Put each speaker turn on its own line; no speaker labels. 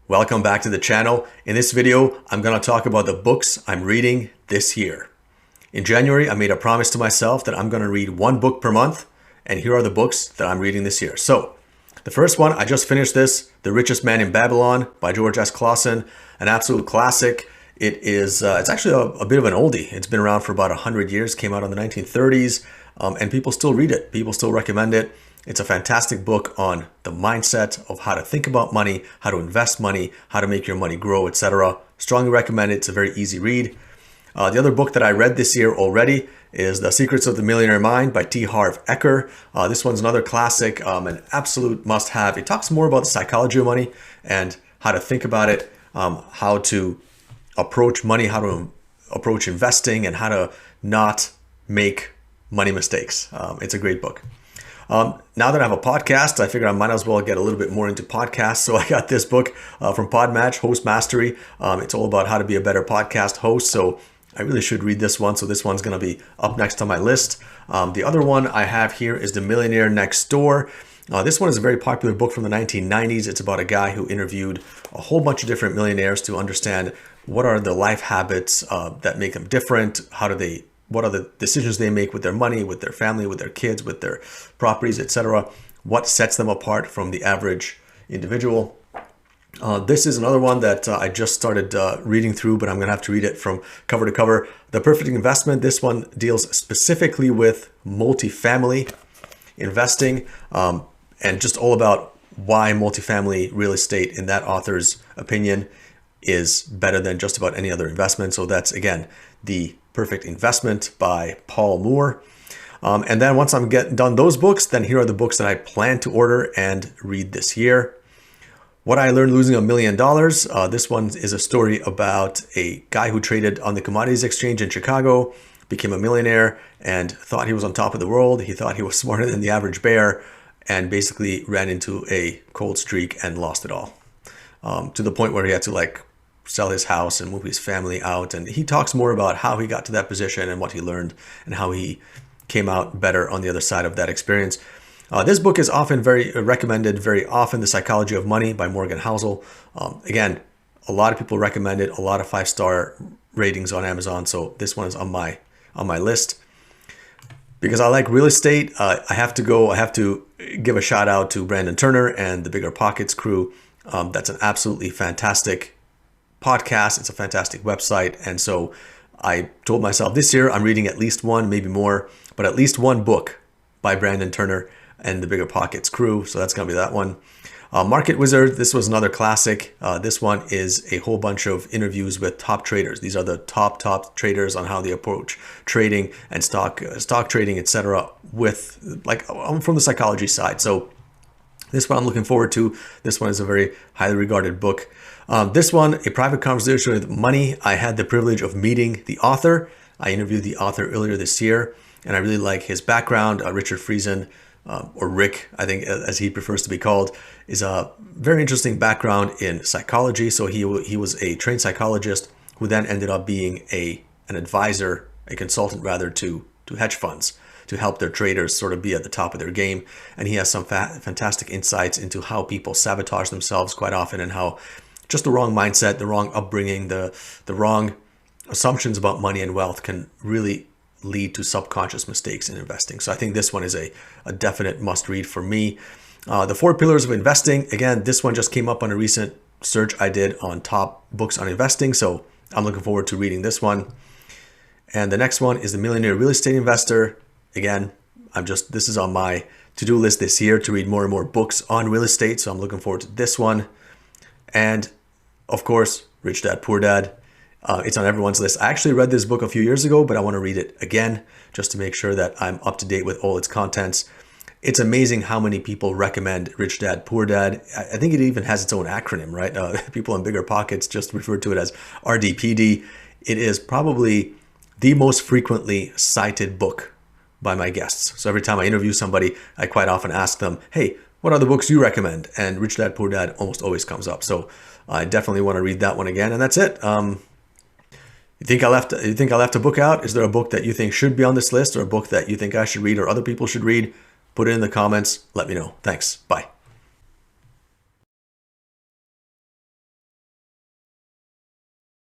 Welcome back to the channel. In this video, I'm going to talk about the books I'm reading this year. In January, I made a promise to myself that I'm going to read one book per month, and here are the books that I'm reading this year. So, the first one, I just finished this, The Richest Man in Babylon by George S. Clausen, an absolute classic. It's actually a bit of an oldie. It's been around for about 100 years, came out in the 1930s, and people still read it. People still recommend it. It's a fantastic book on the mindset of how to think about money, how to invest money, how to make your money grow, etc. Strongly recommend it. It's a very easy read. The other book that I read this year already is The Secrets of the Millionaire Mind by T. Harv Eker. This one's another classic, an absolute must-have. It talks more about the psychology of money and how to think about it, how to approach money, how to approach investing, and how to not make money mistakes. It's a great book. Now that I have a podcast, I figured I might as well get a little bit more into podcasts. So I got this book from Podmatch, Host Mastery. It's all about how to be a better podcast host. So I really should read this one. So this one's going to be up next on my list. The other one I have here is The Millionaire Next Door. This one is a very popular book from the 1990s. It's about a guy who interviewed a whole bunch of different millionaires to understand what are the life habits that make them different. What are the decisions they make with their money, with their family, with their kids, with their properties, etc. What sets them apart from the average individual. This is another one that I just started reading through, but I'm going to have to read it from cover to cover. The Perfect Investment. This one deals specifically with multifamily investing and just all about why multifamily real estate, in that author's opinion, is better than just about any other investment. So that's, again, The Perfect Investment by Paul Moore. And then once I'm done those books, then here are the books that I plan to order and read this year. What I Learned Losing $1 Million. This one is a story about a guy who traded on the commodities exchange in Chicago, became a millionaire, and thought he was on top of the world. He thought he was smarter than the average bear, and basically ran into a cold streak and lost it all. To the point where he had to sell his house and move his family out. And he talks more about how he got to that position and what he learned and how he came out better on the other side of that experience. This book is often very recommended very often, The Psychology of Money by Morgan Housel. Again, a lot of people recommend it, a lot of 5-star ratings on Amazon. So this one is on my list. Because I like real estate, I have to give a shout out to Brandon Turner and the Bigger Pockets crew. That's an absolutely fantastic podcast. It's a fantastic website. And so I told myself this year I'm reading at least one, maybe more, but at least one book by Brandon Turner and the Bigger Pockets crew. So that's going to be that one. Market Wizard. This was another classic. This one is a whole bunch of interviews with top traders. These are the top traders on how they approach trading and stock trading, etc. From the psychology side. So this one I'm looking forward to. This one is a very highly regarded book. This one, A Private Conversation with Money. I had the privilege of meeting the author. I interviewed the author earlier this year, and I really like his background. Richard Friesen, or Rick, I think, as he prefers to be called, is a very interesting background in psychology. So he was a trained psychologist who then ended up being an advisor, a consultant rather, to hedge funds, to help their traders sort of be at the top of their game. And he has some fantastic insights into how people sabotage themselves quite often, and how just the wrong mindset, the wrong upbringing, the wrong assumptions about money and wealth can really lead to subconscious mistakes in investing. So I think this one is a definite must read for me. The 4 Pillars of Investing. Again, this one just came up on a recent search I did on top books on investing. So I'm looking forward to reading this one. And the next one is The Millionaire Real Estate Investor. Again, this is on my to-do list this year to read more and more books on real estate. So I'm looking forward to this one. And of course, Rich Dad, Poor Dad. It's on everyone's list. I actually read this book a few years ago, but I want to read it again just to make sure that I'm up to date with all its contents. It's amazing how many people recommend Rich Dad, Poor Dad. I think it even has its own acronym, right? People in Bigger Pockets just refer to it as RDPD. It is probably the most frequently cited book by my guests. So every time I interview somebody, I quite often ask them, hey, what are the books you recommend? And Rich Dad, Poor Dad almost always comes up. So I definitely want to read that one again. And that's it. You think I left a book out? Is there a book that you think should be on this list, or a book that you think I should read or other people should read? Put it in the comments. Let me know. Thanks. Bye.